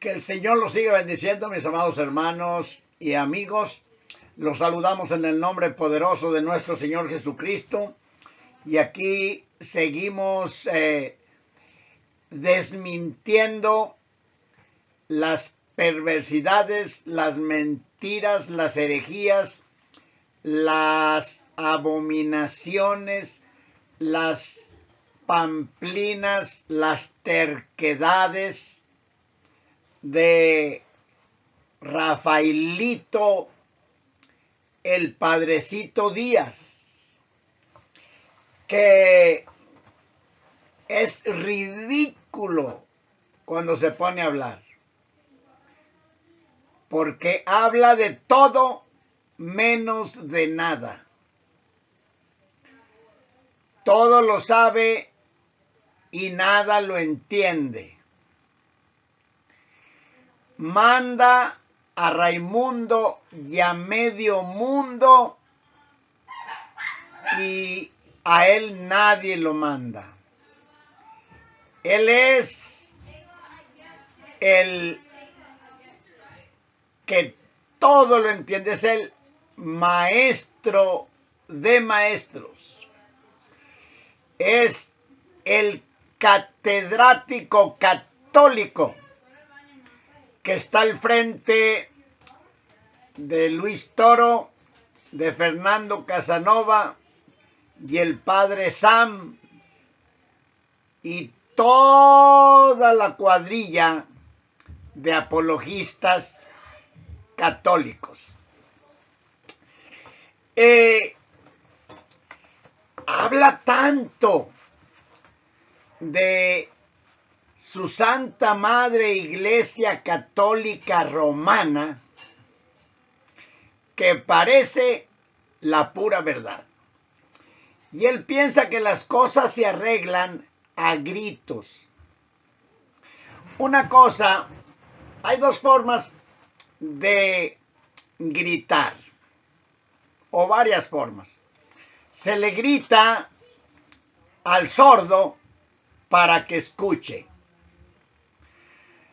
Que el Señor los siga bendiciendo, mis amados hermanos y amigos. Los saludamos en el nombre poderoso de nuestro Señor Jesucristo. Y aquí seguimos desmintiendo las perversidades, las mentiras, las herejías, las abominaciones, las pamplinas, las terquedades de Rafaelito, el Padrecito Díaz, que es ridículo cuando se pone a hablar, porque habla de todo menos de nada. Todo lo sabe y nada lo entiende. Manda a Raimundo y a medio mundo y a él nadie lo manda. Él es el que todo lo entiende, es el maestro de maestros. Es el catedrático católico que está al frente de Luis Toro, de Fernando Casanova y el padre Sam y toda la cuadrilla de apologistas católicos. Habla tanto de su Santa Madre Iglesia Católica Romana que parece la pura verdad. Y él piensa que las cosas se arreglan a gritos. Una cosa, hay dos formas de gritar, o varias formas. Se le grita al sordo para que escuche.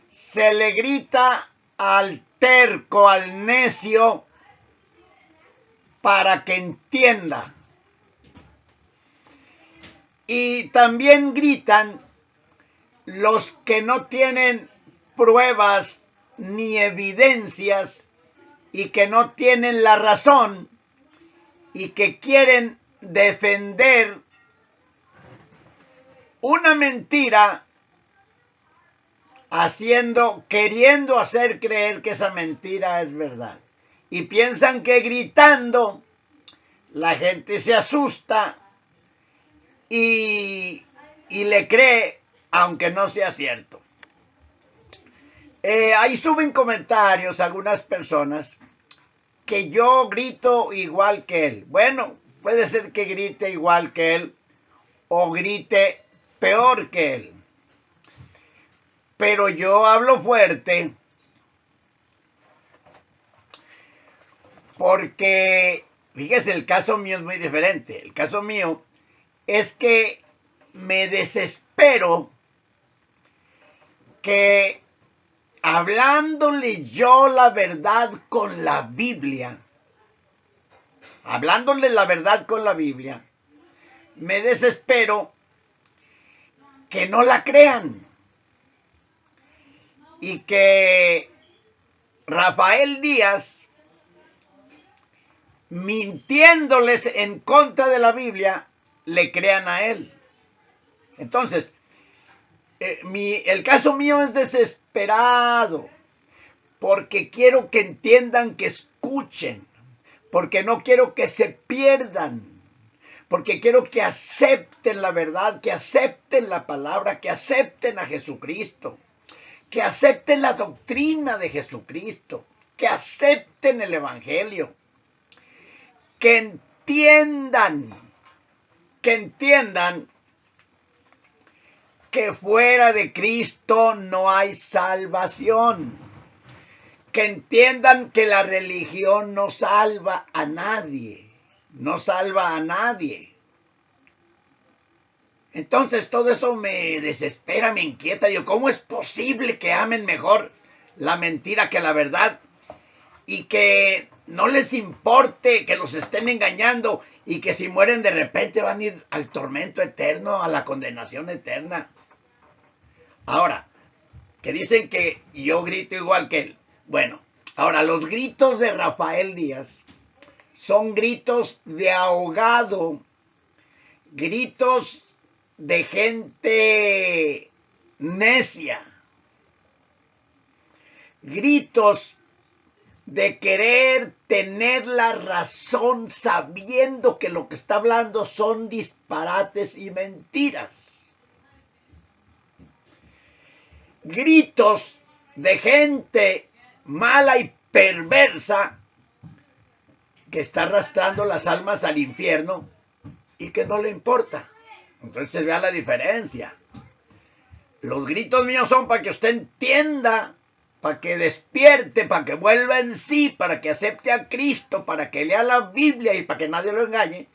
Se le grita al terco, al necio, para que entienda. Y también gritan los que no tienen pruebas ni evidencias y que no tienen la razón y que quieren defender una mentira queriendo hacer creer que esa mentira es verdad. Y piensan que gritando la gente se asusta y le cree, aunque no sea cierto. Ahí suben comentarios algunas personas que yo grito igual que él. Bueno, puede ser que grite igual que él o grite peor que él. Pero yo hablo fuerte porque, fíjese, el caso mío es muy diferente. El caso mío es que me desespero que hablándole yo la verdad con la Biblia, me desespero que no la crean y que Rafael Díaz, mintiéndoles en contra de la Biblia, le crean a él. Entonces, el caso mío es desesperado, porque quiero que entiendan, que escuchen, porque no quiero que se pierdan, porque quiero que acepten la verdad, que acepten la palabra, que acepten a Jesucristo, que acepten la doctrina de Jesucristo, que acepten el Evangelio, que entiendan que fuera de Cristo no hay salvación, que entiendan que la religión no salva a nadie, Entonces todo eso me desespera, me inquieta. Digo, ¿cómo es posible que amen mejor la mentira que la verdad, y que no les importe que los estén engañando y que si mueren de repente van a ir al tormento eterno, a la condenación eterna. Ahora, que dicen que yo grito igual que él. Bueno, ahora los gritos de Rafael Díaz son gritos de ahogado, gritos de gente necia, gritos de querer tener la razón sabiendo que lo que está hablando son disparates y mentiras. Gritos de gente mala y perversa que está arrastrando las almas al infierno y que no le importa. Entonces vea la diferencia. Los gritos míos son para que usted entienda, para que despierte, para que vuelva en sí, para que acepte a Cristo, para que lea la Biblia y para que nadie lo engañe.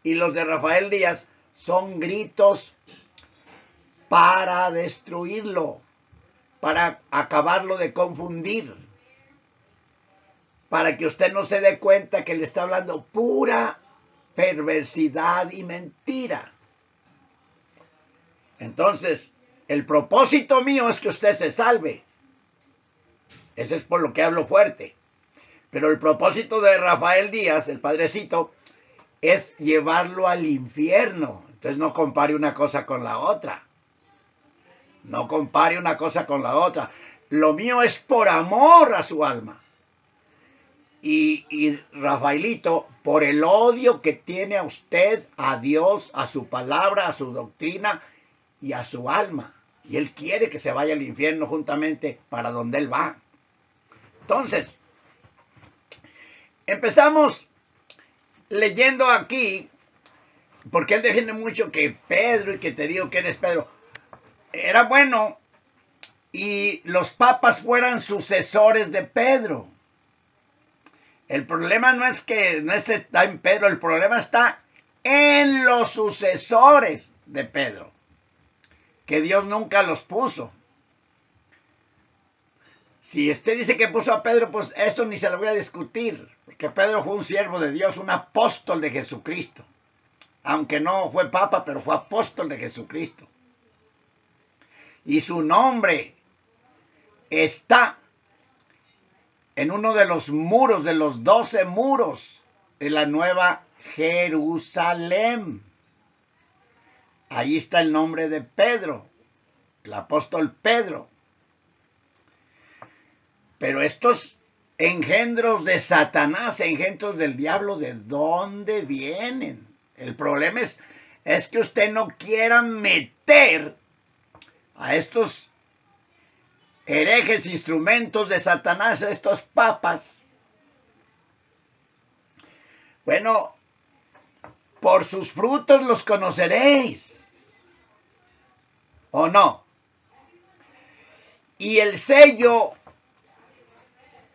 Y los de Rafael Díaz son gritos para destruirlo, para acabarlo de confundir, para que usted no se dé cuenta que le está hablando pura perversidad y mentira. Entonces, el propósito mío es que usted se salve. Ese es por lo que hablo fuerte. Pero el propósito de Rafael Díaz, el padrecito, es llevarlo al infierno. Entonces no compare una cosa con la otra. No compare una cosa con la otra. Lo mío es por amor a su alma. Y Rafaelito, por el odio que tiene a usted, a Dios, a su palabra, a su doctrina y a su alma. Y él quiere que se vaya al infierno juntamente para donde él va. Entonces, empezamos leyendo aquí, porque él defiende mucho que Pedro, y que te digo que eres Pedro, era bueno y los papas fueran sucesores de Pedro. El problema no está en Pedro, el problema está en los sucesores de Pedro, que Dios nunca los puso. Si usted dice que puso a Pedro, pues eso ni se lo voy a discutir, porque Pedro fue un siervo de Dios, un apóstol de Jesucristo. Aunque no fue papa, pero fue apóstol de Jesucristo. Y su nombre está en uno de los muros, de los 12 muros de la Nueva Jerusalén. Ahí está el nombre de Pedro, el apóstol Pedro. Pero estos engendros de Satanás, engendros del diablo, ¿de dónde vienen? El problema es que usted no quiera meter a estos herejes, instrumentos de Satanás, a estos papas. Bueno, por sus frutos los conoceréis, ¿o no? Y el sello,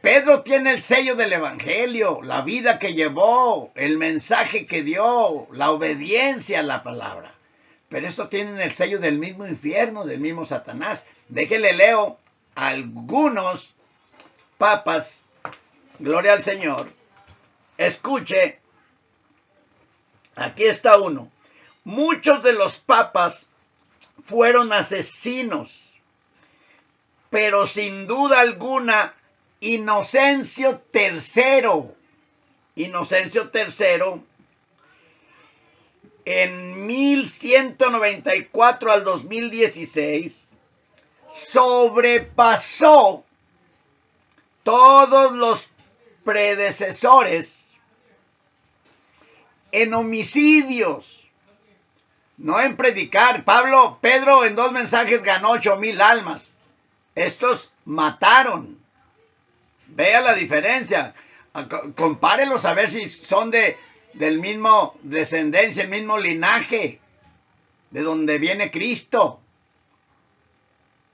Pedro tiene el sello del Evangelio, la vida que llevó, el mensaje que dio, la obediencia a la palabra. Pero estos tienen el sello del mismo infierno, del mismo Satanás. Déjele leo a algunos papas, gloria al Señor. Escuche, aquí está uno. Muchos de los papas fueron asesinos, pero sin duda alguna, Inocencio III, en 1194 al 2016, sobrepasó todos los predecesores en homicidios, no en predicar. Pedro en 2 mensajes ganó 8,000 almas. Estos mataron. Vea la diferencia. Compárelos a ver si son del mismo descendencia, el mismo linaje, de donde viene Cristo,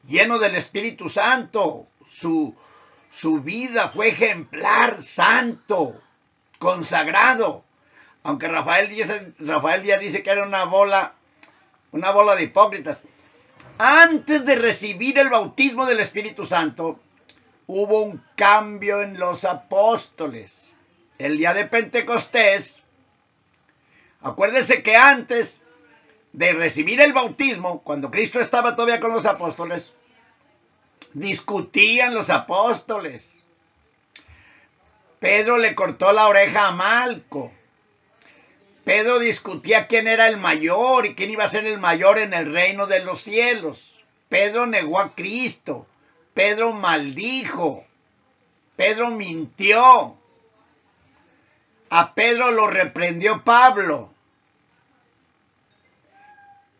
lleno del Espíritu Santo. Su vida fue ejemplar, santo, consagrado. Aunque Rafael Díaz dice que era una bola de hipócritas. Antes de recibir el bautismo del Espíritu Santo, hubo un cambio en los apóstoles. El día de Pentecostés, acuérdense que antes de recibir el bautismo, cuando Cristo estaba todavía con los apóstoles, discutían los apóstoles. Pedro le cortó la oreja a Malco. Pedro discutía quién era el mayor y quién iba a ser el mayor en el reino de los cielos. Pedro negó a Cristo. Pedro maldijo. Pedro mintió. A Pedro lo reprendió Pablo.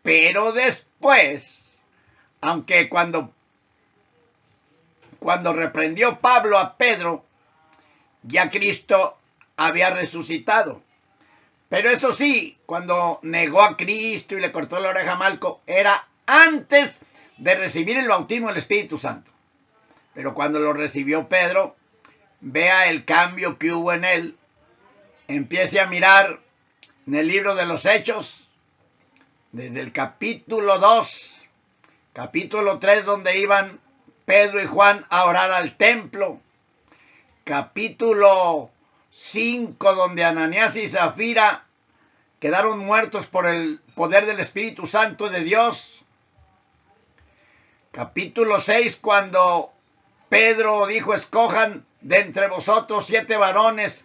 Pero después, aunque cuando reprendió Pablo a Pedro, ya Cristo había resucitado. Pero eso sí, cuando negó a Cristo y le cortó la oreja a Malco, era antes de recibir el bautismo del Espíritu Santo. Pero cuando lo recibió Pedro, vea el cambio que hubo en él. Empiece a mirar en el libro de los Hechos, desde el capítulo 2, capítulo 3, donde iban Pedro y Juan a orar al templo, capítulo 5, donde Ananías y Zafira quedaron muertos por el poder del Espíritu Santo de Dios. Capítulo 6, cuando Pedro dijo: escojan de entre vosotros 7 varones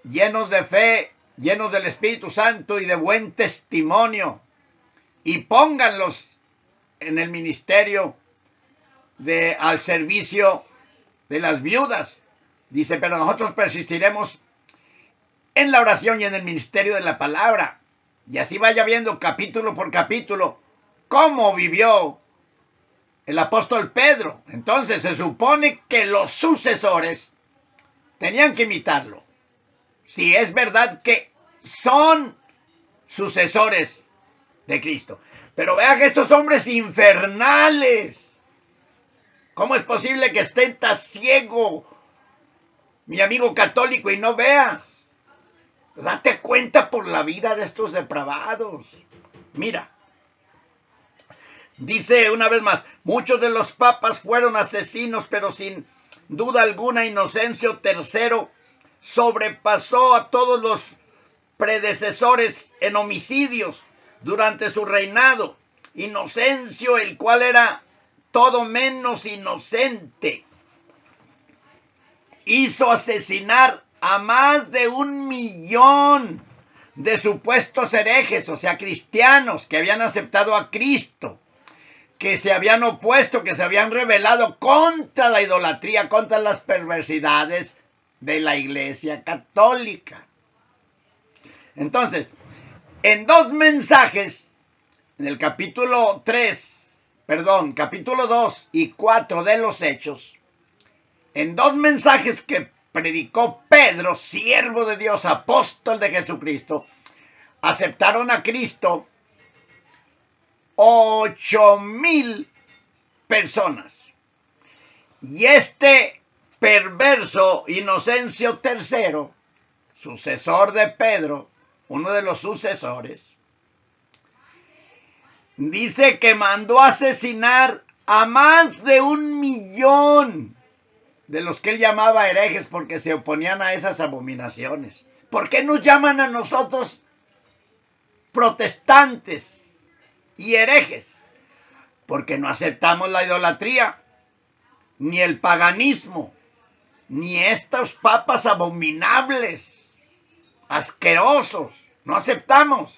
llenos de fe, llenos del Espíritu Santo y de buen testimonio, y pónganlos en el ministerio al servicio de las viudas. Dice: pero nosotros persistiremos en la oración y en el ministerio de la palabra. Y así vaya viendo capítulo por capítulo cómo vivió el apóstol Pedro. Entonces se supone que los sucesores tenían que imitarlo. Si es verdad que son sucesores de Cristo. Pero vean que estos hombres infernales, ¿cómo es posible que estén tan ciego, mi amigo católico, y no veas? Date cuenta por la vida de estos depravados. Mira, dice una vez más: muchos de los papas fueron asesinos, pero sin duda alguna Inocencio III sobrepasó a todos los predecesores en homicidios durante su reinado. Inocencio, el cual era todo menos inocente, hizo asesinar a más de 1 millón de supuestos herejes, o sea, cristianos que habían aceptado a Cristo, que se habían opuesto, que se habían rebelado contra la idolatría, contra las perversidades de la Iglesia Católica. Entonces, en 2 mensajes, en el capítulo 2 y 4 de los Hechos, en 2 mensajes que predicó Pedro, siervo de Dios, apóstol de Jesucristo, aceptaron a Cristo 8,000 personas. Y este perverso Inocencio III, sucesor de Pedro, uno de los sucesores, dice que mandó asesinar a más de 1 millón de los que él llamaba herejes, porque se oponían a esas abominaciones. ¿Por qué nos llaman a nosotros protestantes y herejes? Porque no aceptamos la idolatría, ni el paganismo, ni estos papas abominables, asquerosos. No aceptamos.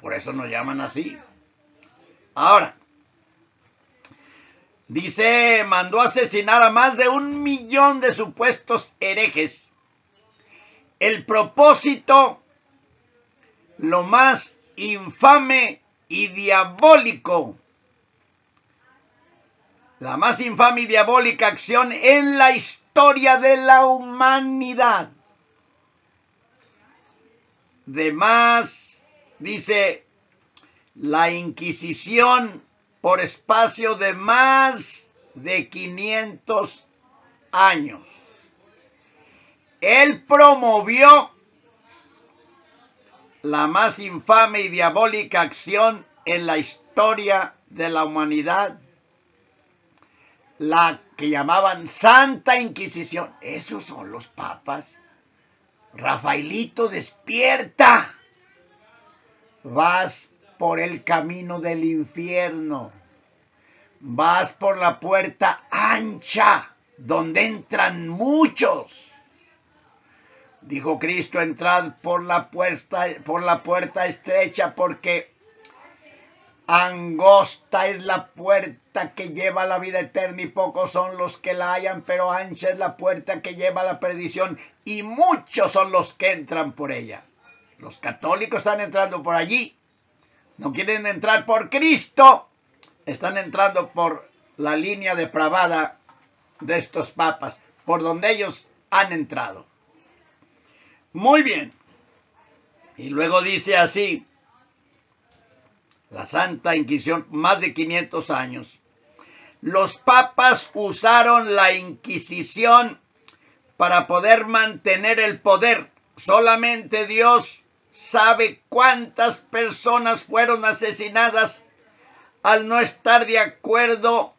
Por eso nos llaman así. Ahora, dice, mandó asesinar a más de 1 millón de supuestos herejes. El propósito, lo más infame y diabólico, la más infame y diabólica acción en la historia de la humanidad. Además, dice, la Inquisición por espacio de más de 500 años. Él promovió la más infame y diabólica acción en la historia de la humanidad. la que llamaban Santa Inquisición. Esos son los papas. Rafaelito, despierta. Vas por el camino del infierno. Vas por la puerta ancha, donde entran muchos. Dijo Cristo, entrad por la puerta estrecha, porque angosta es la puerta que lleva a la vida eterna y pocos son los que la hallan, pero ancha es la puerta que lleva a la perdición y muchos son los que entran por ella. Los católicos están entrando por allí. No quieren entrar por Cristo. Están entrando por la línea depravada de estos papas, por donde ellos han entrado. Muy bien. Y luego dice así, la Santa Inquisición, más de 500 años. Los papas usaron la Inquisición para poder mantener el poder. Solamente Dios sabe cuántas personas fueron asesinadas al no estar de acuerdo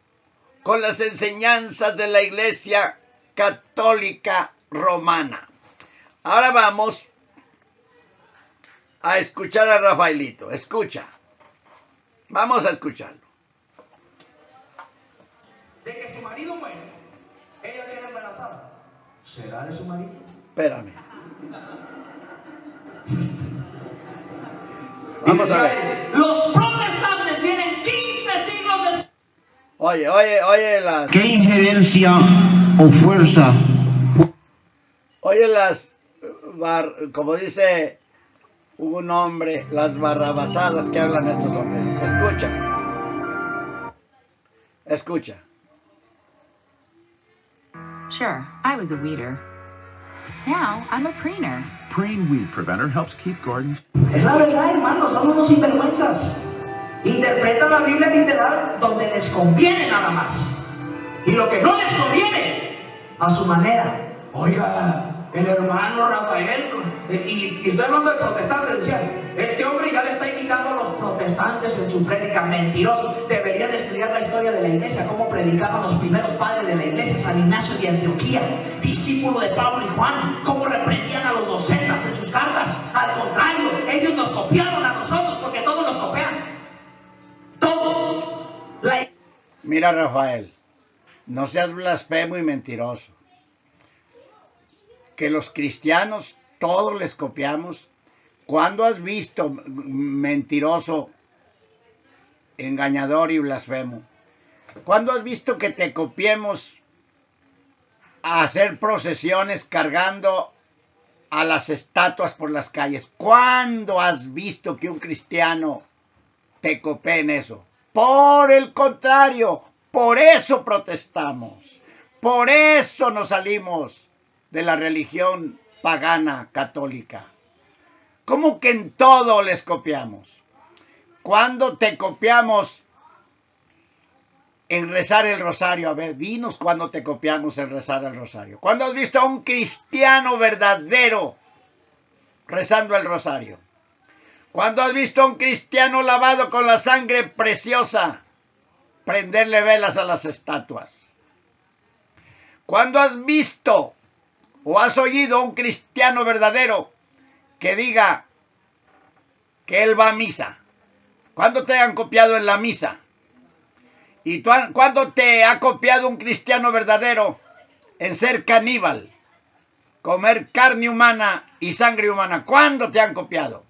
con las enseñanzas de la Iglesia Católica Romana. Ahora vamos a escuchar a Rafaelito. Escucha. Vamos a escucharlo. De que su marido muere, ella queda embarazada. ¿Será de su marido? Espérame. Vamos a ver. Los protestantes vienen 15 siglos de... Oye las... ¿Qué injerencia o fuerza? Oye las... como dice un hombre, las barrabasadas que hablan estos hombres. Escucha. Sure, I was a weeder. Now I'm a preener. Preen Weed Preventer helps keep gardens. Es la verdad, hermanos, son unos sinvergüenzas. Interpretan la Biblia literal donde les conviene nada más. Y lo que no les conviene, a su manera. Oiga, el hermano Rafael, y estoy hablando de protestantes, decían, este hombre ya le está imitando a los protestantes en su prédica, mentiroso. Deberían estudiar la historia de la iglesia, cómo predicaban los primeros padres de la iglesia, San Ignacio de Antioquía, discípulo de Pablo y Juan, cómo reprendían a los docetas en sus cartas. Al contrario, ellos nos copiaron a nosotros, porque todos nos copian. Todo. Mira, Rafael, no seas blasfemo y mentiroso. Que los cristianos todos les copiamos. ¿Cuándo has visto, mentiroso, engañador y blasfemo? ¿Cuándo has visto que te copiemos a hacer procesiones cargando a las estatuas por las calles? ¿Cuándo has visto que un cristiano te copie en eso? Por el contrario, por eso protestamos. Por eso nos salimos de la religión pagana católica. ¿Cómo que en todo les copiamos? ¿Cuándo te copiamos en rezar el rosario? A ver, dinos cuándo te copiamos en rezar el rosario. ¿Cuándo has visto a un cristiano verdadero rezando el rosario? ¿Cuándo has visto a un cristiano lavado con la sangre preciosa prenderle velas a las estatuas? ¿Cuándo has visto o has oído a un cristiano verdadero que diga que él va a misa? ¿Cuándo te han copiado en la misa? ¿Y cuándo te ha copiado un cristiano verdadero en ser caníbal? Comer carne humana y sangre humana. ¿Cuándo te han copiado?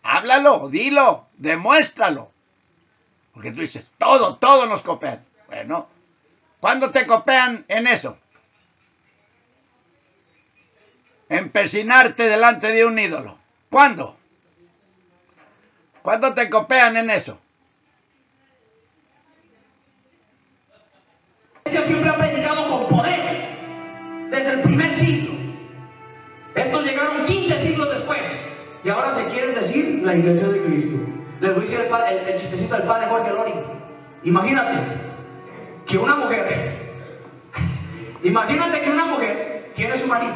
Háblalo, dilo, demuéstralo. Porque tú dices, todo nos copian. Bueno, ¿cuándo te copian en eso? En persinarte delante de un ídolo. ¿Cuándo? ¿Cuándo te copian en eso? Ellos siempre han predicado con poder desde el primer siglo. Estos llegaron 15 siglos después y ahora se quieren decir la iglesia de Cristo. Les voy a decir el chistecito del padre Jorge Lori. Imagínate que una mujer tiene su marido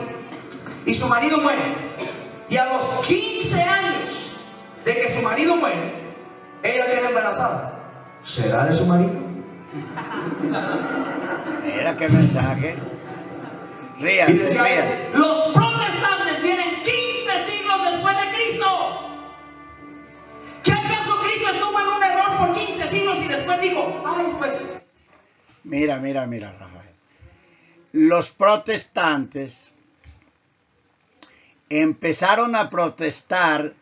y su marido muere, y a los 15 años de que su marido muere, ella queda embarazada. ¿Será de su marido? Mira qué mensaje. Y Ríanse, decía ríanse. él, los protestantes vienen 15 siglos después de Cristo. ¿Qué acaso Cristo estuvo en un error por 15 siglos y después dijo, ay, pues? Mira, Rafael. Los protestantes empezaron a protestar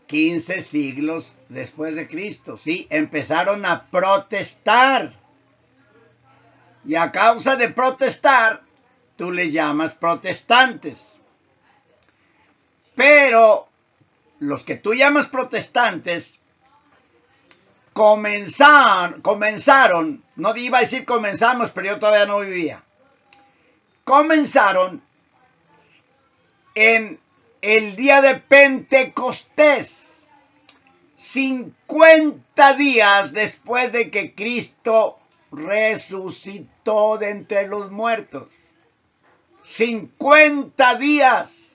15 siglos después de Cristo. Sí, empezaron a protestar. Y a causa de protestar, tú le llamas protestantes. Pero los que tú llamas protestantes comenzaron, no iba a decir comenzamos, pero yo todavía no vivía. Comenzaron en el día de Pentecostés, 50 días después de que Cristo resucitó de entre los muertos. 50 días.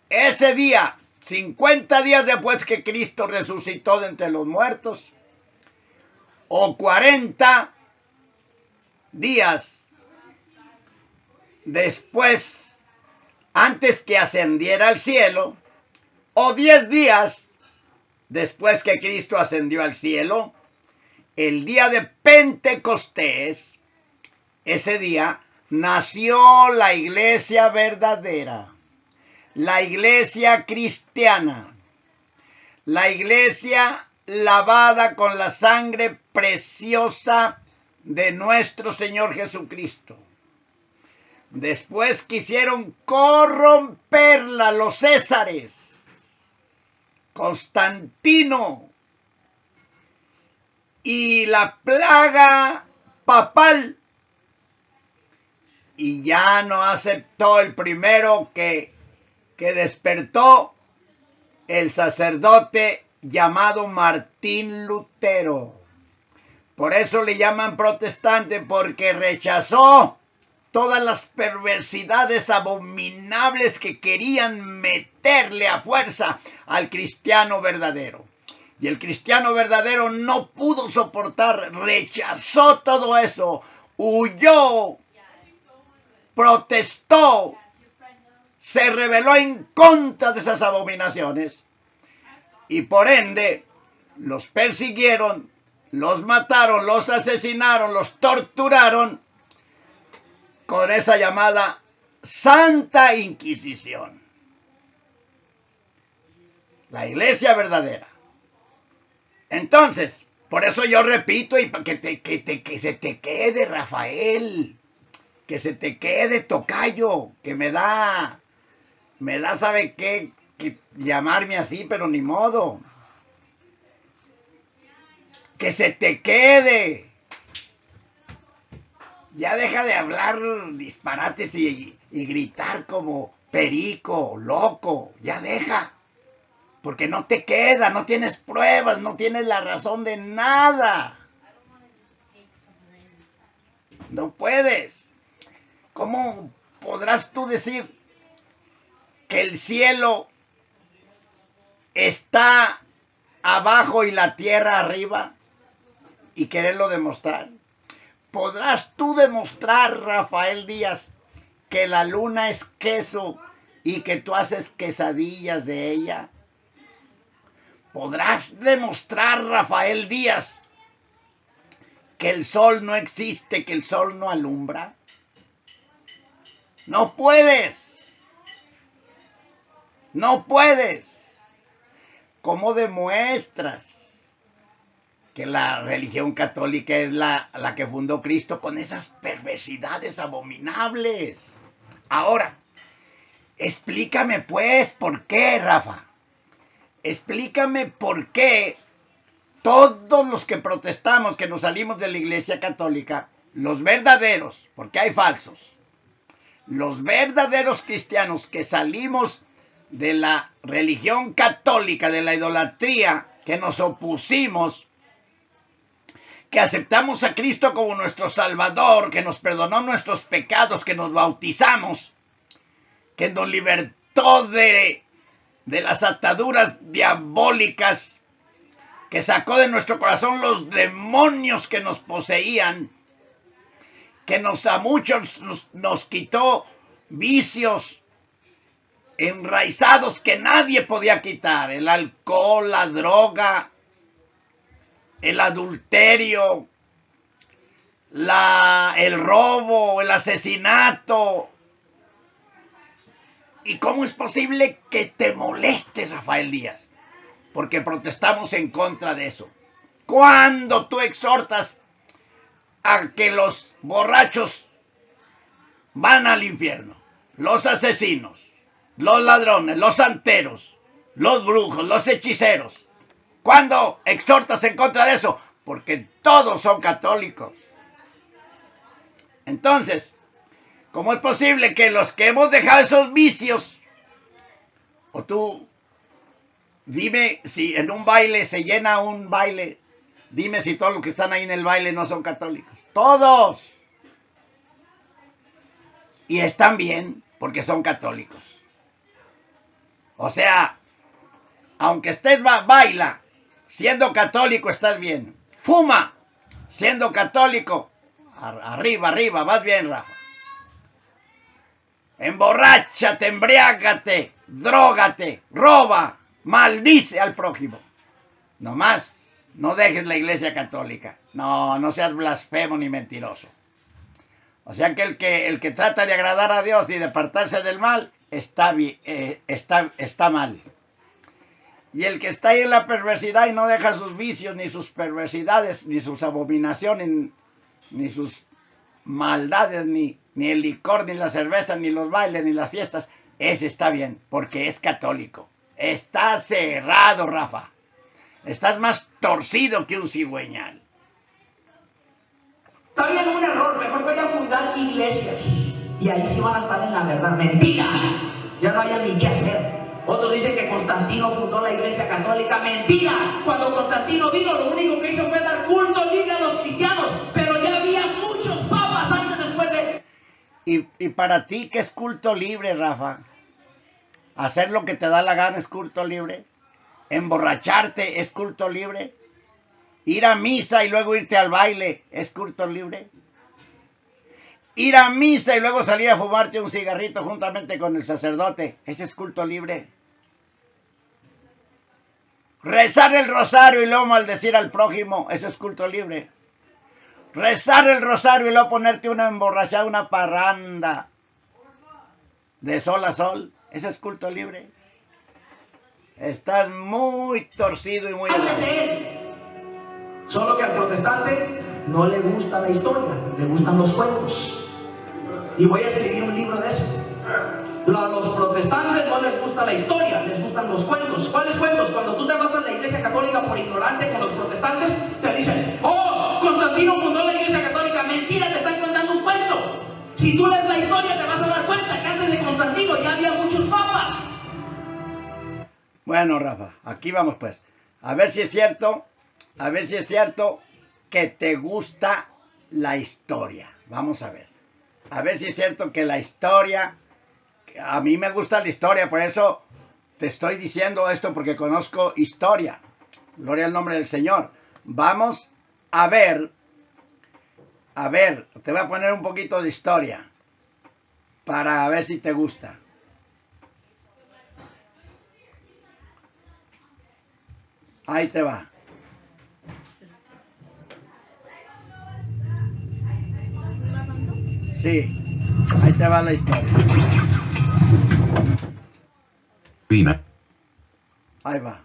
Ese día, 50 días después que Cristo resucitó de entre los muertos, o 40 días después, antes que ascendiera al cielo, o 10 días después que Cristo ascendió al cielo, el día de Pentecostés, ese día nació la iglesia verdadera, la iglesia cristiana, la iglesia lavada con la sangre preciosa de nuestro Señor Jesucristo. Después quisieron corromperla los césares, Constantino y la plaga papal, y ya no aceptó el primero que despertó, el sacerdote llamado Martín Lutero. Por eso le llaman protestante, porque rechazó todas las perversidades abominables que querían meterle a fuerza al cristiano verdadero. Y el cristiano verdadero no pudo soportar, rechazó todo eso, huyó, protestó, se rebeló en contra de esas abominaciones y por ende los persiguieron, los mataron, los asesinaron, los torturaron con esa llamada Santa Inquisición. La iglesia verdadera. Entonces, por eso yo repito, y para que se te quede, Rafael, que se te quede, tocayo, que me da, ¿sabe qué? Que llamarme así, pero ni modo. Que se te quede. Ya deja de hablar disparates y gritar como perico, loco. Ya deja. Porque no te queda, no tienes pruebas, no tienes la razón de nada. No puedes. ¿Cómo podrás tú decir que el cielo está abajo y la tierra arriba y quererlo demostrar? ¿Podrás tú demostrar, Rafael Díaz, que la luna es queso y que tú haces quesadillas de ella? ¿Podrás demostrar, Rafael Díaz, que el sol no existe, que el sol no alumbra? No puedes. No puedes. ¿Cómo demuestras que la religión católica es la que fundó Cristo con esas perversidades abominables? Ahora, explícame pues, ¿por qué, Rafa? Explícame por qué todos los que protestamos, que nos salimos de la iglesia católica, los verdaderos, porque hay falsos, los verdaderos cristianos que salimos de la religión católica, de la idolatría, que nos opusimos, que aceptamos a Cristo como nuestro Salvador, que nos perdonó nuestros pecados, que nos bautizamos, que nos libertó de las ataduras diabólicas que sacó de nuestro corazón los demonios que nos poseían, que a muchos nos quitó vicios enraizados que nadie podía quitar: el alcohol, la droga, el adulterio, el robo, el asesinato. ¿Y cómo es posible que te molestes, Rafael Díaz? Porque protestamos en contra de eso. Cuando tú exhortas a que los borrachos van al infierno, los asesinos, los ladrones, los santeros, los brujos, los hechiceros, ¿cuándo exhortas en contra de eso? Porque todos son católicos. Entonces, ¿cómo es posible que los que hemos dejado esos vicios, o tú, dime si en un baile se llena un baile, dime si todos los que están ahí en el baile no son católicos? Todos. Y están bien porque son católicos. O sea, aunque estés baila, siendo católico estás bien. Fuma, siendo católico, arriba, vas bien, Rafa. Emborráchate, embriágate, drógate, roba, maldice al prójimo. Nomás no dejes la iglesia católica. No seas blasfemo ni mentiroso. O sea que el que trata de agradar a Dios y de apartarse del mal, está mal. Y el que está ahí en la perversidad y no deja sus vicios, ni sus perversidades, ni sus abominaciones, ni sus maldades, ni el licor, ni la cerveza, ni los bailes, ni las fiestas, ese está bien, porque es católico. Está cerrado, Rafa. Estás más torcido que un cigüeñal. Está bien, un error. Mejor voy a fundar iglesias. Y ahí sí van a estar en la verdad. Mentira. Ya no haya ni qué hacer. Otros dicen que Constantino fundó la iglesia católica. Mentira. Cuando Constantino vino, lo único que hizo fue dar culto libre a los cristianos. Pero ya había muchos papas antes, después de... ¿Y para ti qué es culto libre, Rafa? ¿Hacer lo que te da la gana es culto libre? ¿Emborracharte es culto libre? ¿Ir a misa y luego irte al baile es culto libre? ¿Ir a misa y luego salir a fumarte un cigarrito juntamente con el sacerdote, ese es culto libre? ¿Rezar el rosario y luego maldecir al prójimo, eso es culto libre? ¿Rezar el rosario y luego ponerte una emborrachada, una parranda de sol a sol, eso es culto libre? Estás muy torcido y muy... Solo que al protestante no le gusta la historia, le gustan los cuentos. Y voy a escribir un libro de eso. A los protestantes no les gusta la historia, les gustan los cuentos. ¿Cuáles cuentos? Cuando tú te vas a la iglesia católica por ignorante con los protestantes, te dicen: ¡oh, Constantino fundó la iglesia católica! Mentira, te están contando un cuento. Si tú lees la historia te vas a dar cuenta que antes de Constantino ya había muchos papas. Bueno, Rafa, aquí vamos pues. A ver si es cierto que te gusta la historia. Vamos a ver. A ver si es cierto que la historia... A mí me gusta la historia, por eso te estoy diciendo esto, porque conozco historia. Gloria al nombre del Señor. Vamos a ver. A ver, te voy a poner un poquito de historia para ver si te gusta. Ahí te va. Sí, ahí te va la historia. Pina. Ahí va.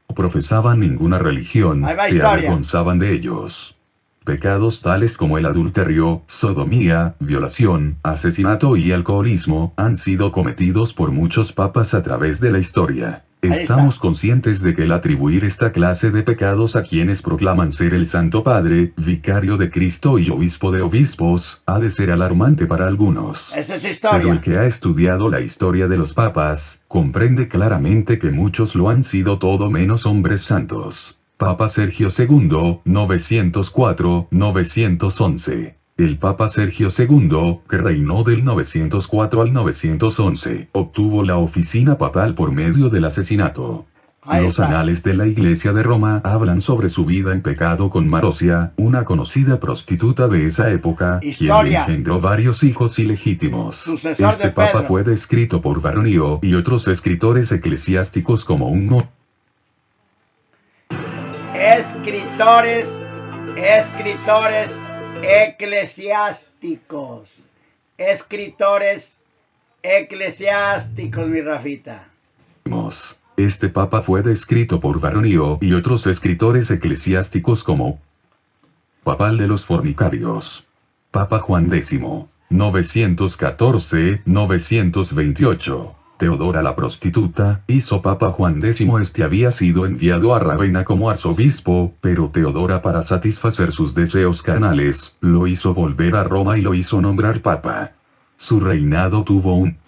No profesaban ninguna religión, Ahí va se historia. avergonzaban de ellos. Pecados tales como el adulterio, sodomía, violación, asesinato y alcoholismo han sido cometidos por muchos papas a través de la historia. Estamos conscientes de que el atribuir esta clase de pecados a quienes proclaman ser el Santo Padre, Vicario de Cristo y Obispo de Obispos, ha de ser alarmante para algunos. Esa es historia. Pero el que ha estudiado la historia de los papas, comprende claramente que muchos lo han sido todo menos hombres santos. Papa Sergio II, 904-911. El Papa Sergio II, que reinó del 904 al 911, obtuvo la oficina papal por medio del asesinato. Ahí Los está. anales de la Iglesia de Roma hablan sobre su vida en pecado con Marosia, una conocida prostituta de esa época, quien le Historia. engendró varios hijos ilegítimos. Sucesor Este de papa Pedro. fue descrito por Baronio y otros escritores eclesiásticos como un Escritores eclesiásticos. Escritores eclesiásticos, mi Rafita. Este papa fue descrito por Baronio y otros escritores eclesiásticos como papal de los fornicarios. Papa Juan X, 914-928. Teodora la prostituta, hizo Papa Juan X. Este había sido enviado a Ravenna como arzobispo, pero Teodora, para satisfacer sus deseos carnales, lo hizo volver a Roma y lo hizo nombrar papa. Su reinado tuvo un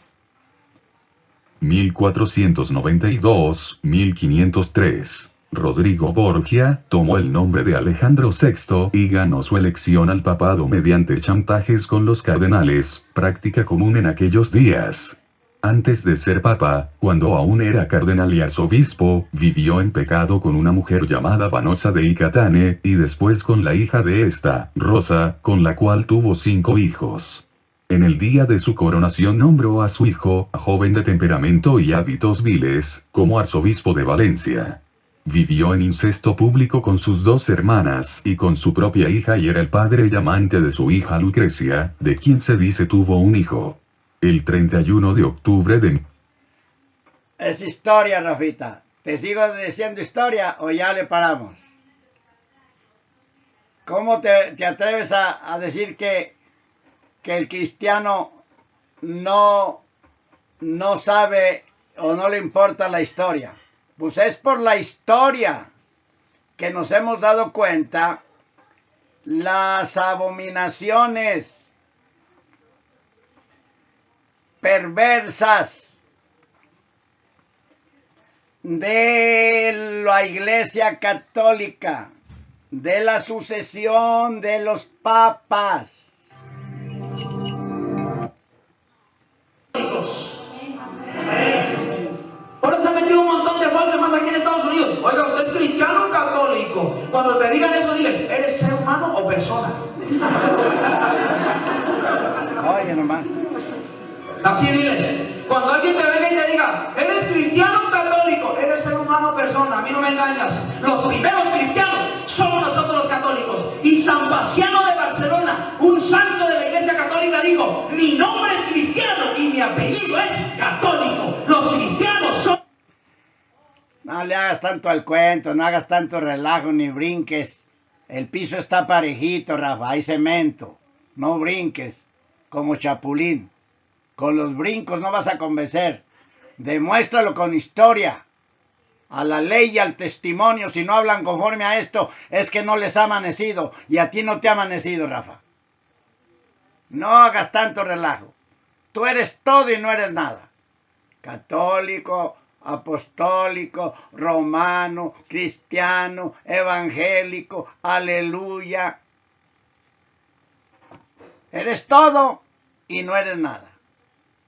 1492-1503. Rodrigo Borgia tomó el nombre de Alejandro VI y ganó su elección al papado mediante chantajes con los cardenales, práctica común en aquellos días. Antes de ser papa, cuando aún era cardenal y arzobispo, vivió en pecado con una mujer llamada Vanosa de Icatane, y después con la hija de esta, Rosa, con la cual tuvo 5 hijos. En el día de su coronación nombró a su hijo, joven de temperamento y hábitos viles, como arzobispo de Valencia. Vivió en incesto público con sus 2 hermanas y con su propia hija, y era el padre y amante de su hija Lucrecia, de quien se dice tuvo un hijo. El 31 de octubre de... Es historia, Rafita. ¿Te sigo diciendo historia o ya le paramos? ¿Cómo te atreves a decir que el cristiano no sabe o no le importa la historia? Pues es por la historia que nos hemos dado cuenta las abominaciones perversas de la Iglesia Católica, de la sucesión de los papas. Por eso se ha metido un montón de falsos más aquí en Estados Unidos. Oiga, ¿usted es cristiano o católico? Cuando te digan eso, diles, ¿eres ser humano o persona? Oye, nomás. Así diles. Cuando alguien te venga y te diga, ¿eres cristiano o católico? ¿Eres ser humano o persona? A mí no me engañas. Los primeros cristianos somos nosotros los católicos. Y San Paciano de Barcelona, un santo de la Iglesia Católica, dijo, mi nombre es cristiano y mi apellido es católico. Los cristianos son... No le hagas tanto al cuento, no hagas tanto relajo ni brinques. El piso está parejito, Rafa, hay cemento. No brinques como chapulín. Con los brincos no vas a convencer. Demuéstralo con historia. A la ley y al testimonio, si no hablan conforme a esto, es que no les ha amanecido. Y a ti no te ha amanecido, Rafa. No hagas tanto relajo. Tú eres todo y no eres nada. Católico, apostólico, romano, cristiano, evangélico, aleluya. Eres todo y no eres nada.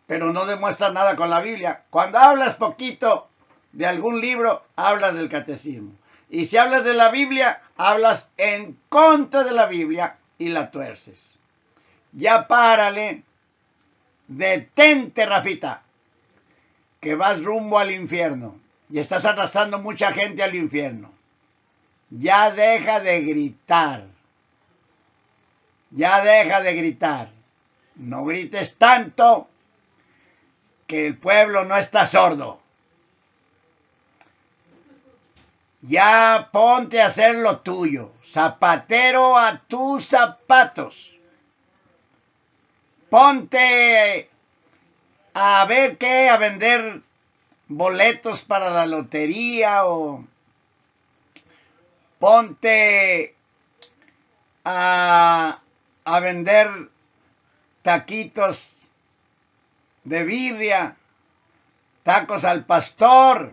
Pero no demuestras nada con la Biblia. Cuando hablas poquito de algún libro, hablas del catecismo. Y si hablas de la Biblia, hablas en contra de la Biblia y la tuerces. Ya párale. Detente, Rafita, que vas rumbo al infierno y estás arrastrando mucha gente al infierno. Ya deja de gritar. Ya deja de gritar. No grites tanto, que el pueblo no está sordo. Ya ponte a hacer lo tuyo. Zapatero a tus zapatos. Ponte a ver qué, a vender boletos para la lotería, o ponte a vender taquitos de birria, tacos al pastor.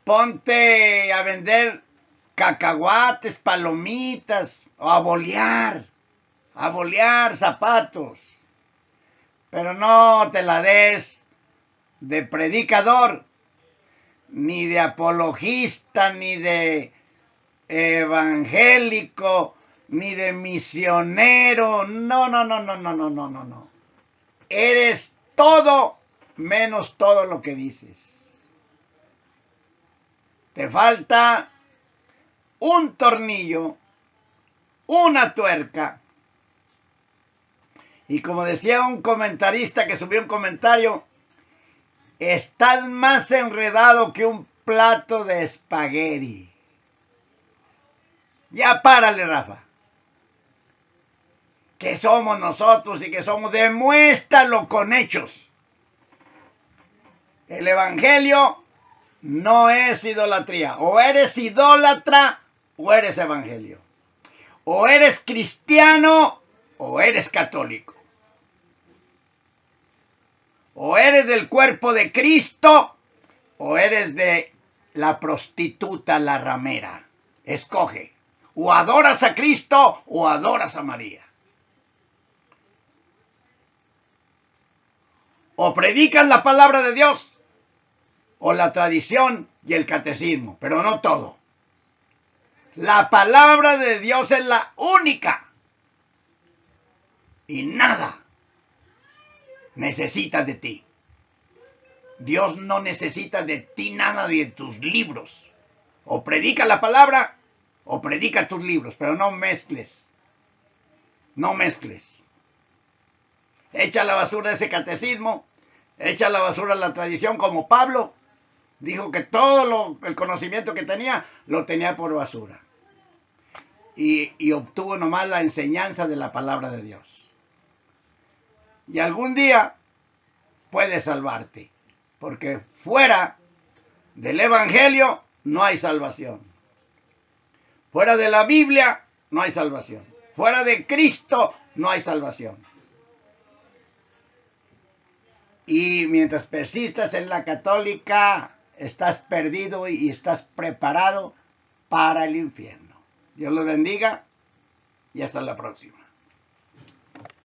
Ponte a vender cacahuates, palomitas, o a bolear zapatos. Pero no te la des de predicador, ni de apologista, ni de evangélico, ni de misionero. No, no, no, no, no, no, no, no, no. Eres todo menos todo lo que dices. Te falta un tornillo, una tuerca. Y como decía un comentarista que subió un comentario, estás más enredado que un plato de espagueti. Ya párale, Rafa. ¿Qué somos nosotros y qué somos? Demuéstralo con hechos. El evangelio no es idolatría. O eres idólatra o eres evangelio. O eres cristiano o eres católico. O eres del cuerpo de Cristo o eres de la prostituta, la ramera. Escoge. O adoras a Cristo o adoras a María. O predicas la palabra de Dios o la tradición y el catecismo, pero no todo. La palabra de Dios es la única. Y nada necesita de ti. Dios no necesita de ti nada de tus libros. O predica la palabra o predica tus libros, pero no mezcles. No mezcles. Echa a la basura ese catecismo, echa a la basura la tradición, como Pablo dijo que todo el conocimiento que tenía, lo tenía por basura. Y obtuvo nomás la enseñanza de la palabra de Dios. Y algún día puede salvarte, porque fuera del evangelio no hay salvación. Fuera de la Biblia no hay salvación. Fuera de Cristo no hay salvación. Y mientras persistas en la católica, estás perdido y estás preparado para el infierno. Dios los bendiga y hasta la próxima.